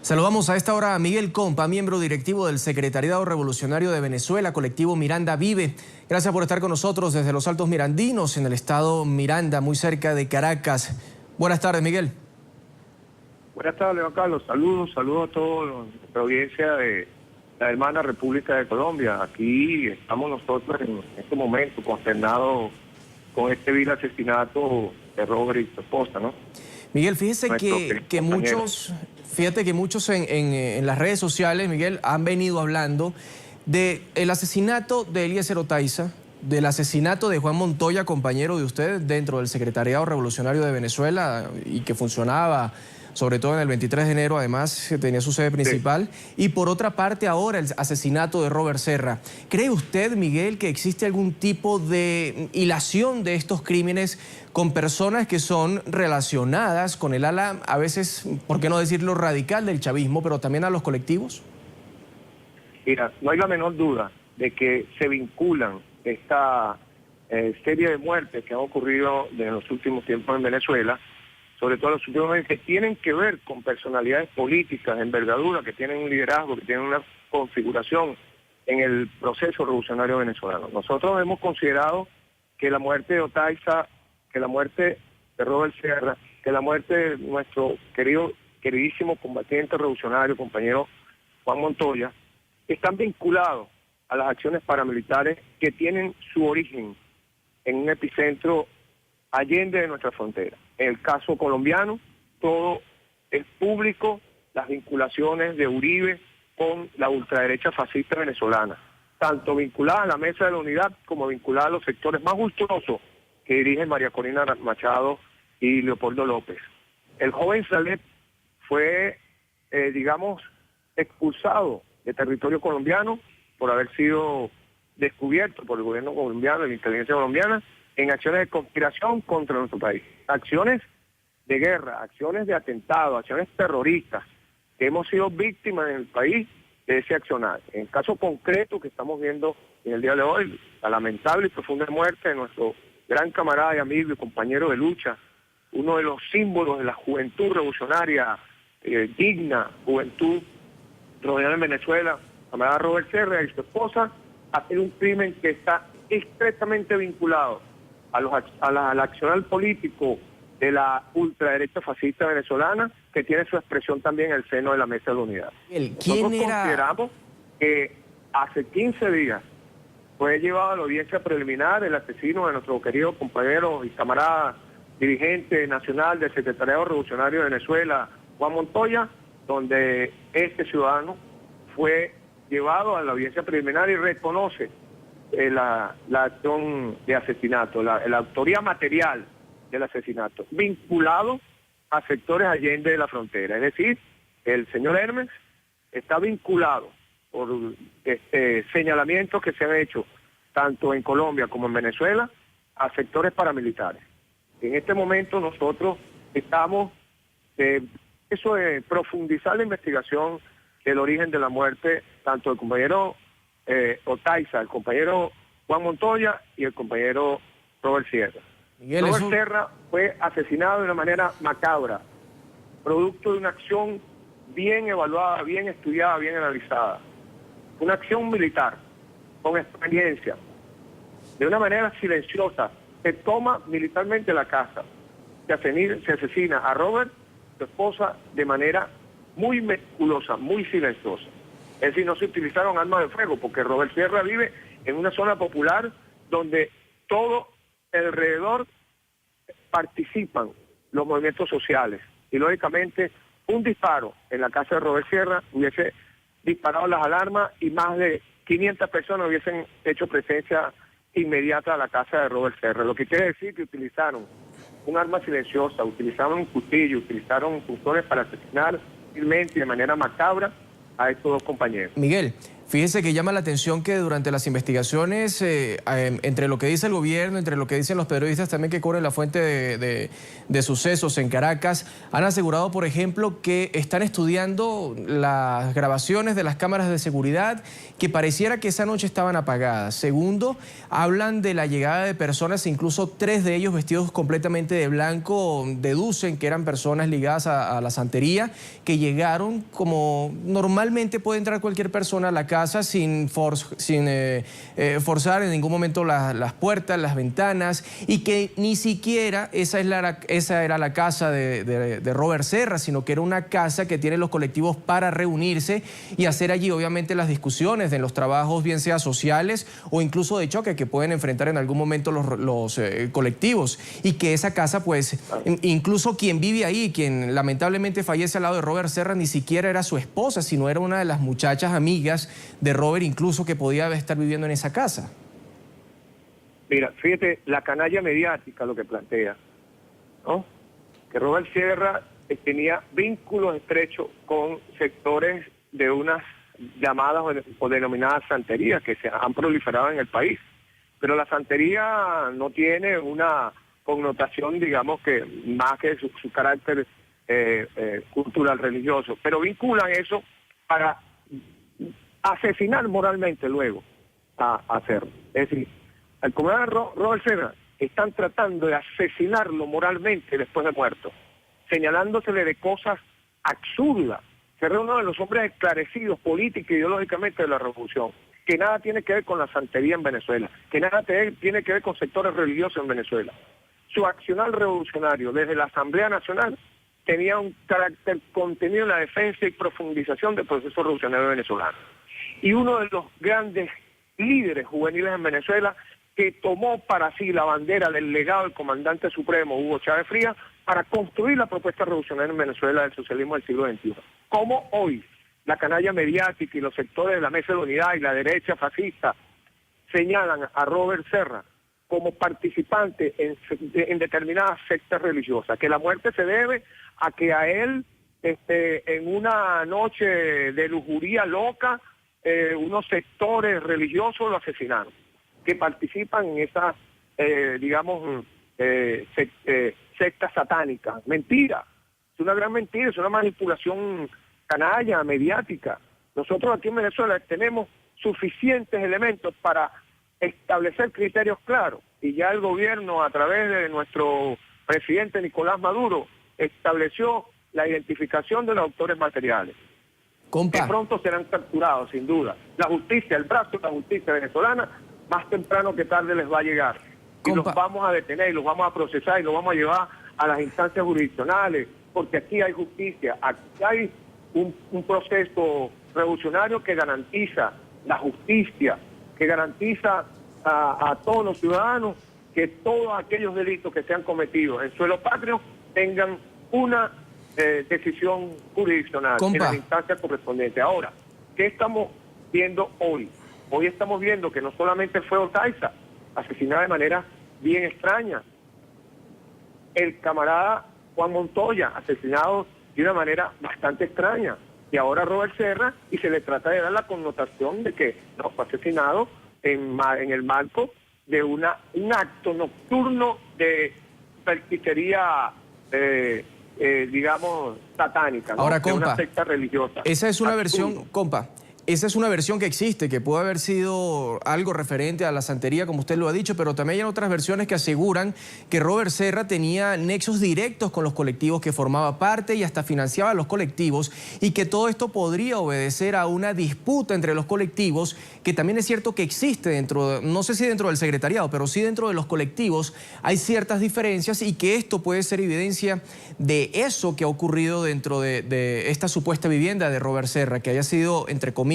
Saludamos a esta hora a Miguel Compa, miembro directivo del Secretariado Revolucionario de Venezuela, colectivo Miranda Vive. Gracias por estar con nosotros desde los Altos Mirandinos, en el estado Miranda, muy cerca de Caracas. Buenas tardes, Miguel. Buenas tardes, Juan Carlos. Saludos a toda la audiencia de la hermana República de Colombia. Aquí estamos nosotros en este momento consternados con este vil asesinato de Robert y su esposa, ¿no? Miguel, fíjate que muchos en las redes sociales, Miguel, han venido hablando del asesinato de Eliezer Otaiza, del asesinato de Juan Montoya, compañero de usted dentro del Secretariado Revolucionario de Venezuela y que funcionaba sobre todo en el 23 de enero, además tenía su sede principal. Sí. Y por otra parte ahora el asesinato de Robert Serra. ¿Cree usted, Miguel, que existe algún tipo de hilación de estos crímenes con personas que son relacionadas con el ala, a veces, por qué no decirlo, radical del chavismo, pero también a los colectivos? Mira, no hay la menor duda de que se vinculan esta serie de muertes que han ocurrido en los últimos tiempos en Venezuela, sobre todo los últimos años, que tienen que ver con personalidades políticas de envergadura, que tienen un liderazgo, que tienen una configuración en el proceso revolucionario venezolano. Nosotros hemos considerado que la muerte de Otaiza, que la muerte de Robert Serra, que la muerte de nuestro queridísimo combatiente revolucionario, compañero Juan Montoya, están vinculados a las acciones paramilitares que tienen su origen en un epicentro allende de nuestra frontera. En el caso colombiano, todo es público, las vinculaciones de Uribe con la ultraderecha fascista venezolana, tanto vinculada a la Mesa de la Unidad como vinculada a los sectores más ultrosos que dirigen María Corina Machado y Leopoldo López. El joven Saleh fue, expulsado de territorio colombiano por haber sido descubierto por el gobierno colombiano, la inteligencia colombiana, en acciones de conspiración contra nuestro país. Acciones de guerra, acciones de atentado, acciones terroristas, que hemos sido víctimas en el país de ese accionar. En el caso concreto que estamos viendo en el día de hoy, la lamentable y profunda muerte de nuestro gran camarada y amigo y compañero de lucha, uno de los símbolos de la juventud revolucionaria, digna juventud rodeada en Venezuela, camarada Robert Serra y su esposa, hacer un crimen que está estrechamente vinculado al accionar político de la ultraderecha fascista venezolana, que tiene su expresión también en el seno de la Mesa de la Unidad. Nosotros consideramos que hace 15 días fue llevado a la audiencia preliminar el asesino de nuestro querido compañero y camarada dirigente nacional del Secretariado Revolucionario de Venezuela, Juan Montoya, donde este ciudadano fue llevado a la audiencia preliminar y reconoce la acción de asesinato, la autoría material del asesinato, vinculado a sectores allende de la frontera. Es decir, el señor Hermes está vinculado por señalamientos que se han hecho tanto en Colombia como en Venezuela a sectores paramilitares. En este momento nosotros estamos de profundizar la investigación del origen de la muerte tanto del compañero Otaiza, el compañero Juan Montoya y el compañero Robert Serra. Robert Serra fue asesinado de una manera macabra, producto de una acción bien evaluada, bien estudiada, bien analizada. Una acción militar, con experiencia, de una manera silenciosa. Se toma militarmente la casa, se asesina a Robert, su esposa, de manera muy meticulosa, muy silenciosa. Es decir, no se utilizaron armas de fuego, porque Robert Serra vive en una zona popular donde todo alrededor participan los movimientos sociales. Y lógicamente, un disparo en la casa de Robert Serra hubiese disparado las alarmas y más de 500 personas hubiesen hecho presencia inmediata a la casa de Robert Serra. Lo que quiere decir que utilizaron un arma silenciosa, utilizaron un cuchillo, utilizaron punzones para asesinar de manera macabra a estos dos compañeros. Miguel, Fíjese que llama la atención que durante las investigaciones, entre lo que dice el gobierno, entre lo que dicen los periodistas también que cubren la fuente de sucesos en Caracas, han asegurado, por ejemplo, que están estudiando las grabaciones de las cámaras de seguridad, que pareciera que esa noche estaban apagadas. Segundo, hablan de la llegada de personas, incluso 3 de ellos vestidos completamente de blanco, deducen que eran personas ligadas a la santería, que llegaron como normalmente puede entrar cualquier persona a la casa sin forzar en ningún momento las puertas, las ventanas, y que ni siquiera esa era la casa de Robert Serra, sino que era una casa que tienen los colectivos para reunirse y hacer allí obviamente las discusiones de los trabajos, bien sea sociales o incluso de choque que pueden enfrentar en algún momento los colectivos, y que esa casa pues incluso quien vive ahí, quien lamentablemente fallece al lado de Robert Serra, ni siquiera era su esposa, sino era una de las muchachas amigas de Robert, incluso, que podía estar viviendo en esa casa. Mira, fíjate, la canalla mediática lo que plantea, ¿no? Que Robert Serra tenía vínculos estrechos con sectores de unas llamadas o denominadas santerías que se han proliferado en el país. Pero la santería no tiene una connotación, digamos, que más que su carácter cultural, religioso, pero vinculan eso para asesinar moralmente luego a hacerlo. Es decir, al comandante Robert Serra están tratando de asesinarlo moralmente después de muerto, señalándosele de cosas absurdas. Serra es uno de los hombres esclarecidos política e ideológicamente de la revolución, que nada tiene que ver con la santería en Venezuela, que nada tiene que ver con sectores religiosos en Venezuela. Su accionar revolucionario desde la Asamblea Nacional tenía un carácter contenido en la defensa y profundización del proceso revolucionario venezolano. Y uno de los grandes líderes juveniles en Venezuela que tomó para sí la bandera del legado del comandante supremo Hugo Chávez Frías para construir la propuesta revolucionaria en Venezuela del socialismo del siglo XXI. Como hoy la canalla mediática y los sectores de la Mesa de la Unidad y la derecha fascista señalan a Robert Serra como participante en determinadas sectas religiosas, que la muerte se debe a que a él, en una noche de lujuría loca, unos sectores religiosos lo asesinaron, que participan en esa, secta satánica. Mentira, es una gran mentira, es una manipulación canalla, mediática. Nosotros aquí en Venezuela tenemos suficientes elementos para establecer criterios claros, y ya el gobierno, a través de nuestro presidente Nicolás Maduro, estableció la identificación de los autores materiales. Compa, Que pronto serán capturados, sin duda. La justicia, el brazo de la justicia venezolana, más temprano que tarde les va a llegar. Y compa, los vamos a detener, y los vamos a procesar, y los vamos a llevar a las instancias jurisdiccionales, porque aquí hay justicia, aquí hay un proceso revolucionario que garantiza la justicia, que garantiza a todos los ciudadanos que todos aquellos delitos que se han cometido en suelo patrio tengan una decisión jurisdiccional en las instancias correspondientes. Ahora, ¿qué estamos viendo hoy? Hoy estamos viendo que no solamente fue Otaiza, asesinado de manera bien extraña, el camarada Juan Montoya, asesinado de una manera bastante extraña, y ahora Robert Serra, y se le trata de dar la connotación de que no fue asesinado en el marco de un acto nocturno de pertichería, satánica, ¿no? Ahora, de compa, una secta religiosa. esa es una Absurdo. versión, compa. Esa es una versión que existe, que puede haber sido algo referente a la santería, como usted lo ha dicho, pero también hay otras versiones que aseguran que Robert Serra tenía nexos directos con los colectivos que formaba parte y hasta financiaba a los colectivos, y que todo esto podría obedecer a una disputa entre los colectivos, que también es cierto que existe dentro, no sé si dentro del secretariado, pero sí dentro de los colectivos hay ciertas diferencias, y que esto puede ser evidencia de eso que ha ocurrido dentro de esta supuesta vivienda de Robert Serra, que haya sido, entre comillas,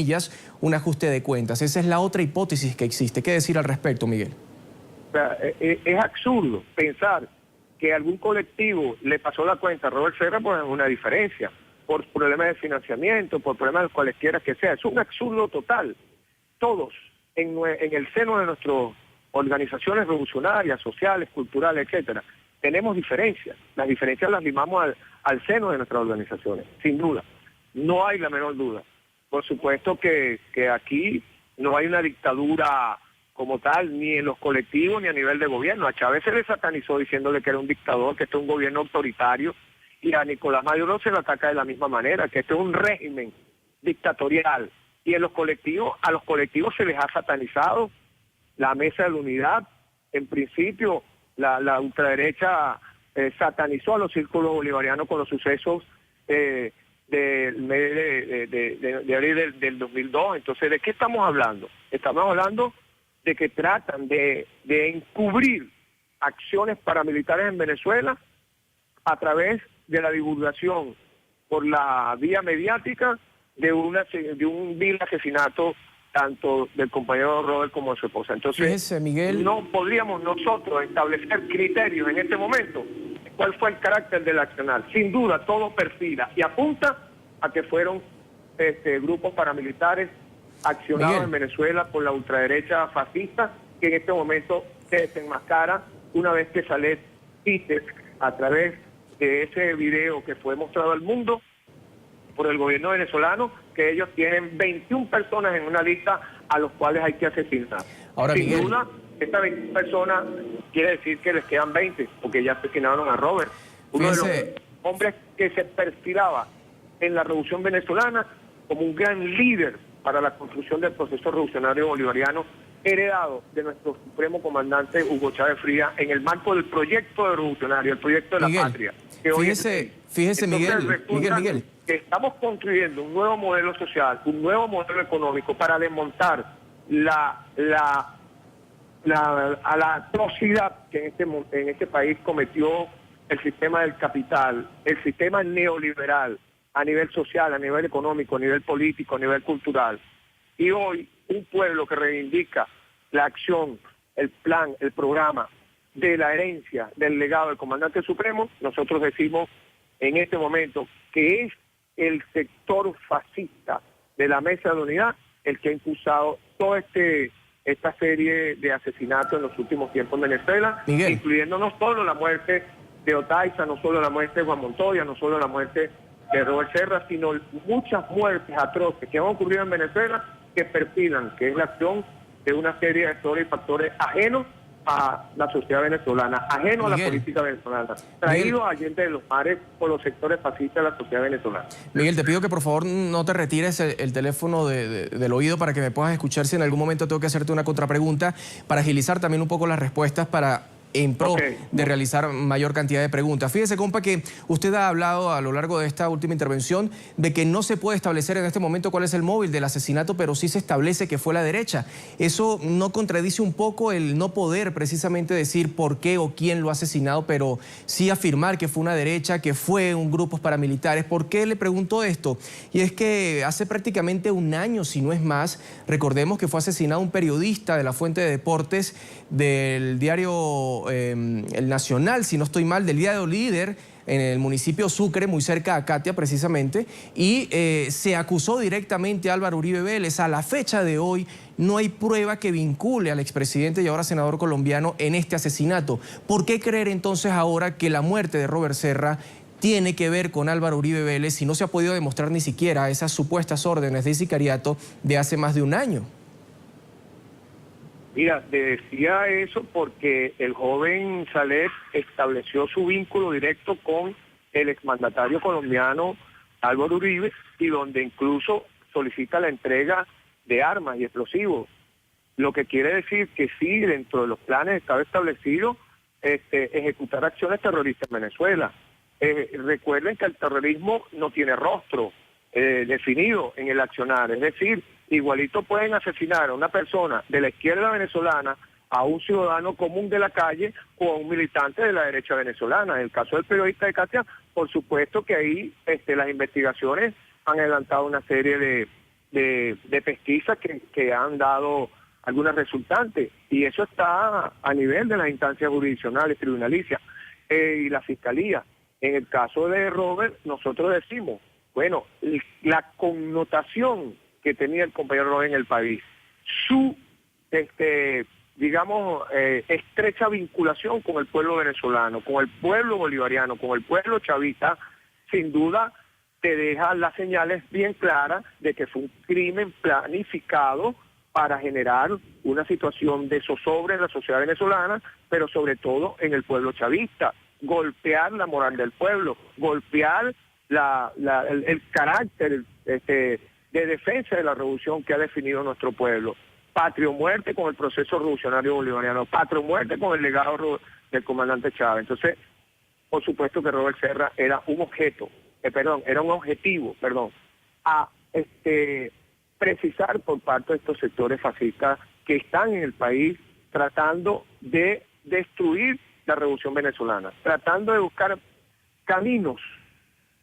un ajuste de cuentas. Esa es la otra hipótesis que existe. ¿Qué decir al respecto, Miguel? O sea, es absurdo pensar que algún colectivo le pasó la cuenta a Robert Serra por una diferencia, por problemas de financiamiento, por problemas cualesquiera que sea. Es un absurdo total. Todos, en el seno de nuestras organizaciones revolucionarias, sociales, culturales, etcétera, tenemos diferencias. Las diferencias las limamos al seno de nuestras organizaciones, sin duda. No hay la menor duda. Por supuesto que aquí no hay una dictadura como tal, ni en los colectivos ni a nivel de gobierno. A Chávez se le satanizó diciéndole que era un dictador, que este es un gobierno autoritario, y a Nicolás Maduro se lo ataca de la misma manera, que este es un régimen dictatorial. Y en los colectivos, a los colectivos se les ha satanizado. La Mesa de la Unidad, en principio, la ultraderecha satanizó a los círculos bolivarianos con los sucesos de abril del 2002. Entonces, ¿de qué estamos hablando? Estamos hablando de que tratan de encubrir acciones paramilitares en Venezuela a través de la divulgación por la vía mediática de un vil asesinato tanto del compañero Robert como de su esposa. Entonces, Fíjese, Miguel, no podríamos nosotros establecer criterios en este momento cuál fue el carácter del accionar. Sin duda, todo perfila y apunta a que fueron grupos paramilitares accionados Miguel, en Venezuela por la ultraderecha fascista, que en este momento se desenmascara una vez que Salet dice a través de ese video que fue mostrado al mundo por el gobierno venezolano, que ellos tienen 21 personas en una lista a los cuales hay que asesinar. Ahora, Sin Miguel, duda, estas 21 personas quiere decir que les quedan 20, porque ya asesinaron a Robert, uno de los hombres que se perfilaba en la revolución venezolana como un gran líder para la construcción del proceso revolucionario bolivariano, heredado de nuestro supremo comandante Hugo Chávez Frías en el marco del proyecto revolucionario, el proyecto de Miguel, la patria. Que hoy fíjese, Miguel. Que estamos construyendo un nuevo modelo social, un nuevo modelo económico para desmontar a la atrocidad que en este país cometió el sistema del capital, el sistema neoliberal, a nivel social, a nivel económico, a nivel político, a nivel cultural. Y hoy un pueblo que reivindica la acción, el plan, el programa de la herencia, del legado del comandante supremo, nosotros decimos en este momento que es el sector fascista de la Mesa de la Unidad el que ha impulsado toda esta serie de asesinatos en los últimos tiempos en Venezuela, Miguel, incluyendo no solo la muerte de Otaiza, no solo la muerte de Juan Montoya, no solo la muerte de Robert Serra, sino muchas muertes atroces que han ocurrido en Venezuela que perfilan que es la acción de una serie de actores y factores ajenos a la sociedad venezolana, ajeno a la política venezolana, traído a Allende de los Mares por los sectores fascistas de la sociedad venezolana. Miguel, te pido que por favor no te retires el teléfono del oído para que me puedas escuchar si en algún momento tengo que hacerte una contrapregunta para agilizar también un poco las respuestas en pro de realizar mayor cantidad de preguntas. Fíjese, compa, que usted ha hablado a lo largo de esta última intervención de que no se puede establecer en este momento cuál es el móvil del asesinato, pero sí se establece que fue la derecha. ¿Eso no contradice un poco el no poder precisamente decir por qué o quién lo ha asesinado, pero sí afirmar que fue una derecha, que fue un grupo paramilitares? ¿Por qué le pregunto esto? Y es que hace prácticamente un año, si no es más, recordemos que fue asesinado un periodista de la Fuente de Deportes del diario El Nacional, si no estoy mal, del diario Líder, en el municipio Sucre, muy cerca a Catia precisamente, y se acusó directamente a Álvaro Uribe Vélez. A la fecha de hoy no hay prueba que vincule al expresidente y ahora senador colombiano en este asesinato. ¿Por qué creer entonces ahora que la muerte de Robert Serra tiene que ver con Álvaro Uribe Vélez si no se ha podido demostrar ni siquiera esas supuestas órdenes de sicariato de hace más de un año? Mira, decía eso porque el joven Salet estableció su vínculo directo con el exmandatario colombiano Álvaro Uribe, y donde incluso solicita la entrega de armas y explosivos. Lo que quiere decir que sí, dentro de los planes estaba establecido ejecutar acciones terroristas en Venezuela. Recuerden que el terrorismo no tiene rostro definido en el accionar, es decir, igualito pueden asesinar a una persona de la izquierda venezolana, a un ciudadano común de la calle o a un militante de la derecha venezolana. En el caso del periodista de Catia, por supuesto que ahí las investigaciones han adelantado una serie de pesquisas que han dado algunas resultantes, y eso está a nivel de las instancias jurisdiccionales, tribunalicias y la fiscalía. En el caso de Robert, nosotros decimos, bueno, la connotación que tenía el compañero Robert en el país, su, estrecha vinculación con el pueblo venezolano, con el pueblo bolivariano, con el pueblo chavista, sin duda te deja las señales bien claras de que fue un crimen planificado para generar una situación de zozobra en la sociedad venezolana, pero sobre todo en el pueblo chavista, golpear la moral del pueblo, golpear el carácter de defensa de la revolución que ha definido nuestro pueblo. Patria o muerte con el proceso revolucionario bolivariano, patria o muerte con el legado del comandante Chávez. Entonces, por supuesto que Robert Serra era un objetivo a precisar por parte de estos sectores fascistas que están en el país tratando de destruir la revolución venezolana, tratando de buscar caminos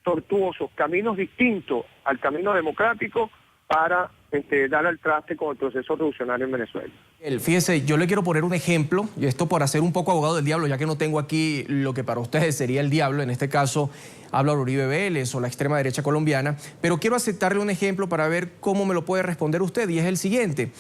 tortuosos, caminos distintos al camino democrático para dar al traste con el proceso revolucionario en Venezuela. Fíjese, yo le quiero poner un ejemplo, y esto por hacer un poco abogado del diablo, ya que no tengo aquí lo que para ustedes sería el diablo, en este caso Álvaro Uribe Vélez o la extrema derecha colombiana, pero quiero aceptarle un ejemplo para ver cómo me lo puede responder usted, y es el siguiente.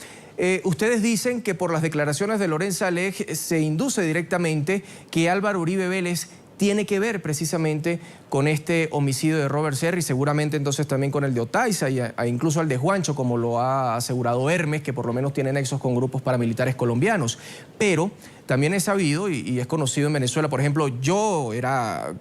Ustedes dicen que por las declaraciones de Lorenzo Aleg se induce directamente que Álvaro Uribe Vélez tiene que ver precisamente con este homicidio de Robert Serra y seguramente entonces también con el de Otaiza e incluso el de Juancho, como lo ha asegurado Hermes, que por lo menos tiene nexos con grupos paramilitares colombianos. Pero también es sabido y es conocido en Venezuela, por ejemplo, yo era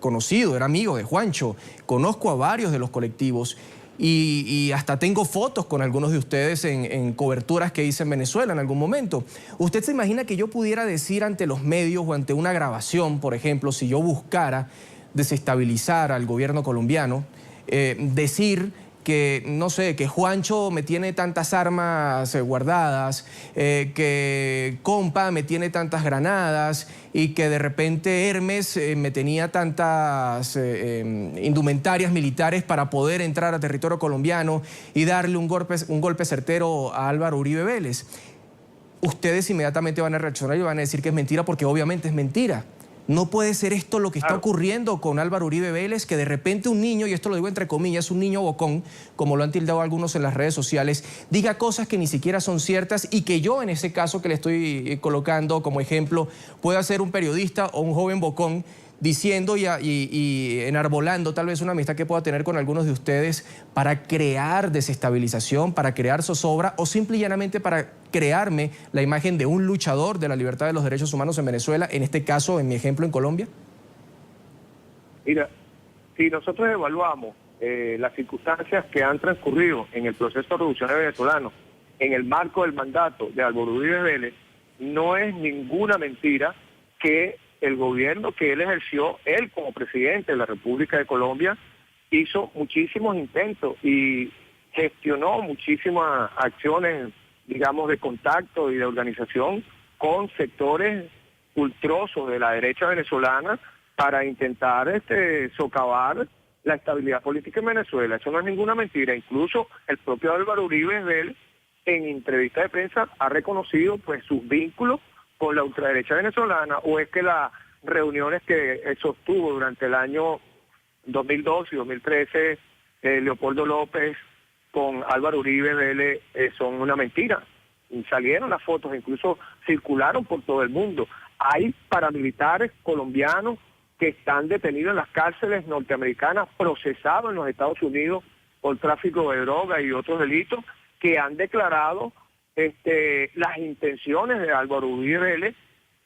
amigo de Juancho, conozco a varios de los colectivos y hasta tengo fotos con algunos de ustedes en coberturas que hice en Venezuela en algún momento. ¿Usted se imagina que yo pudiera decir ante los medios o ante una grabación, por ejemplo, si yo buscara desestabilizar al gobierno colombiano, decir que, no sé, que Juancho me tiene tantas armas guardadas, que Compa me tiene tantas granadas y que de repente Hermes me tenía tantas indumentarias militares para poder entrar a territorio colombiano y darle un golpe certero a Álvaro Uribe Vélez? Ustedes inmediatamente van a reaccionar y van a decir que es mentira, porque obviamente es mentira. No puede ser esto lo que está ocurriendo con Álvaro Uribe Vélez, que de repente un niño, y esto lo digo entre comillas, un niño bocón, como lo han tildado algunos en las redes sociales, diga cosas que ni siquiera son ciertas y que yo en ese caso que le estoy colocando como ejemplo, pueda ser un periodista o un joven bocón diciendo y enarbolando tal vez una amistad que pueda tener con algunos de ustedes para crear desestabilización, para crear zozobra o simple y llanamente para crearme la imagen de un luchador de la libertad de los derechos humanos en Venezuela, en este caso, en mi ejemplo, en Colombia? Mira, si nosotros evaluamos las circunstancias que han transcurrido en el proceso revolucionario venezolano, en el marco del mandato de Álvaro Uribe Vélez, no es ninguna mentira que el gobierno que él ejerció, él como presidente de la República de Colombia, hizo muchísimos intentos y gestionó muchísimas acciones, digamos, de contacto y de organización con sectores ultrosos de la derecha venezolana para intentar socavar la estabilidad política en Venezuela. Eso no es ninguna mentira. Incluso el propio Álvaro Uribe Vélez, en entrevista de prensa, ha reconocido pues sus vínculos con la ultraderecha venezolana, o es que las reuniones que sostuvo durante el año 2012 y 2013 Leopoldo López con Álvaro Uribe Vélez son una mentira. Y salieron las fotos, incluso circularon por todo el mundo. Hay paramilitares colombianos que están detenidos en las cárceles norteamericanas, procesados en los Estados Unidos por tráfico de droga y otros delitos, que han declarado las intenciones de Álvaro Uribe Vélez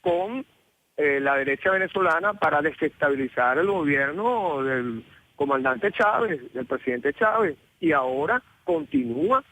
con la derecha venezolana para desestabilizar el gobierno del comandante Chávez, del presidente Chávez, y ahora continúa,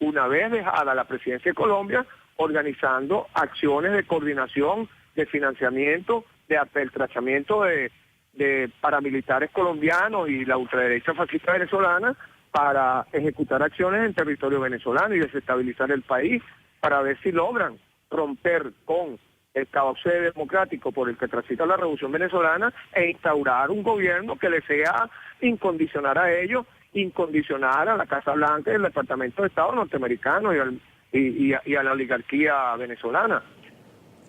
una vez dejada la presidencia de Colombia, organizando acciones de coordinación, de financiamiento, de apertrachamiento de paramilitares colombianos y la ultraderecha fascista venezolana para ejecutar acciones en territorio venezolano y desestabilizar el país, para ver si logran romper con el cauce democrático por el que transita la revolución venezolana e instaurar un gobierno que le sea incondicional a ellos, incondicional a la Casa Blanca y el Departamento de Estado norteamericano y a la oligarquía venezolana.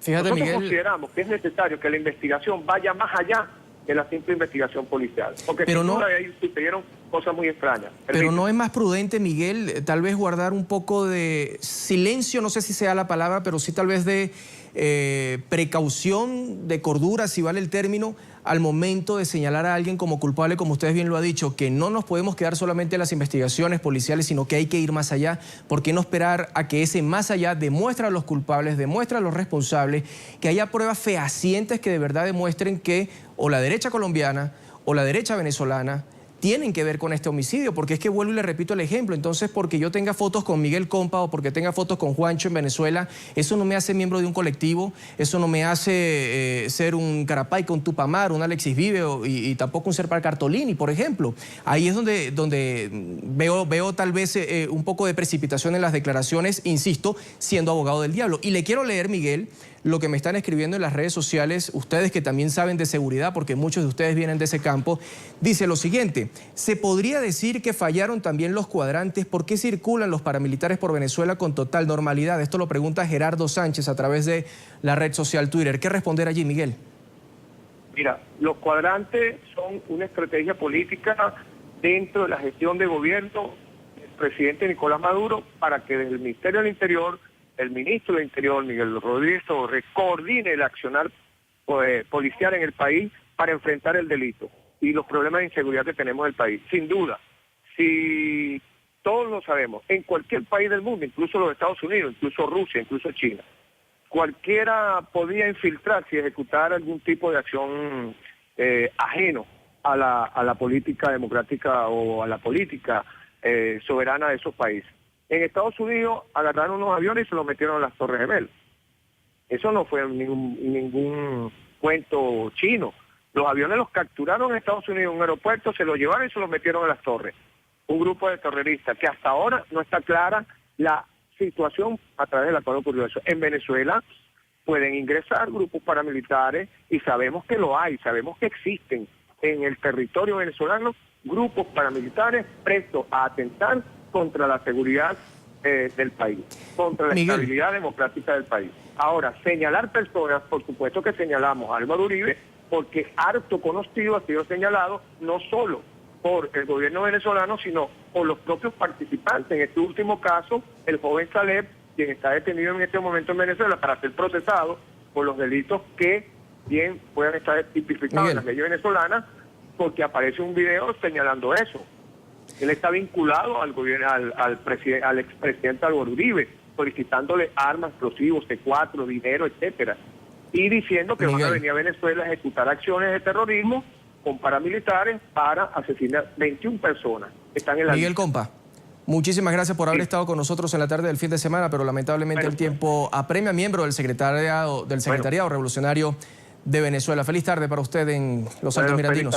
Fíjate, Nosotros Miguel, consideramos que es necesario que la investigación vaya más allá de la simple investigación policial, porque pero sin no, duda ahí sucedieron cosas muy extrañas. Pero ¿no es más prudente, Miguel, tal vez guardar un poco de silencio, no sé si sea la palabra, pero sí tal vez de precaución, de cordura, si vale el término, al momento de señalar a alguien como culpable, como ustedes bien lo ha dicho, que no nos podemos quedar solamente en las investigaciones policiales, sino que hay que ir más allá? ¿Por qué no esperar a que ese más allá demuestre a los culpables, demuestre a los responsables, que haya pruebas fehacientes que de verdad demuestren que o la derecha colombiana o la derecha venezolana tienen que ver con este homicidio? Porque es que vuelvo y le repito el ejemplo. Entonces, porque yo tenga fotos con Miguel Compa o porque tenga fotos con Juancho en Venezuela, eso no me hace miembro de un colectivo, eso no me hace ser un Carapay con Tupamar, un Alexis Vive y tampoco un Serpal Cartolini, por ejemplo. Ahí es donde veo tal vez un poco de precipitación en las declaraciones, insisto, siendo abogado del diablo. Y le quiero leer, Miguel, lo que me están escribiendo en las redes sociales, ustedes que también saben de seguridad, porque muchos de ustedes vienen de ese campo. Dice lo siguiente: ¿se podría decir que fallaron también los cuadrantes? ¿Por qué circulan los paramilitares por Venezuela con total normalidad? Esto lo pregunta Gerardo Sánchez a través de la red social Twitter. ¿Qué responder allí, Miguel? Mira, los cuadrantes son una estrategia política dentro de la gestión de gobierno del presidente Nicolás Maduro para que desde el Ministerio del Interior, el ministro del Interior, Miguel Rodríguez Torres, coordine el accionar policial en el país para enfrentar el delito y los problemas de inseguridad que tenemos en el país. Sin duda, si todos lo sabemos, en cualquier país del mundo, incluso los Estados Unidos, incluso Rusia, incluso China, cualquiera podía infiltrarse y ejecutar algún tipo de acción ajeno a la política democrática o a la política soberana de esos países. En Estados Unidos agarraron unos aviones y se los metieron a las Torres Gemelas. Eso no fue ningún cuento chino. Los aviones los capturaron en Estados Unidos en un aeropuerto, se los llevaron y se los metieron a las torres. Un grupo de terroristas que hasta ahora no está clara la situación a través de la cual ocurrió eso. En Venezuela pueden ingresar grupos paramilitares y sabemos que lo hay, sabemos que existen en el territorio venezolano grupos paramilitares prestos a atentar contra la seguridad del país, contra la estabilidad democrática del país. Ahora, señalar personas, por supuesto que señalamos a Álvaro Uribe, porque harto conocido ha sido señalado no solo por el gobierno venezolano, sino por los propios participantes. En este último caso, el joven Caleb, quien está detenido en este momento en Venezuela para ser procesado por los delitos que bien puedan estar tipificados en las leyes venezolanas, porque aparece un video señalando eso. Él está vinculado al gobierno, al expresidente Álvaro Uribe, solicitándole armas, explosivos, C4, dinero, etcétera, y diciendo que van a venir a Venezuela a ejecutar acciones de terrorismo con paramilitares para asesinar 21 personas que están en la Miguel lista. Compa, muchísimas gracias por haber estado con nosotros en la tarde del fin de semana, pero lamentablemente el tiempo apremia. Miembro del Secretariado Revolucionario de Venezuela. Feliz tarde para usted en los Altos Mirandinos.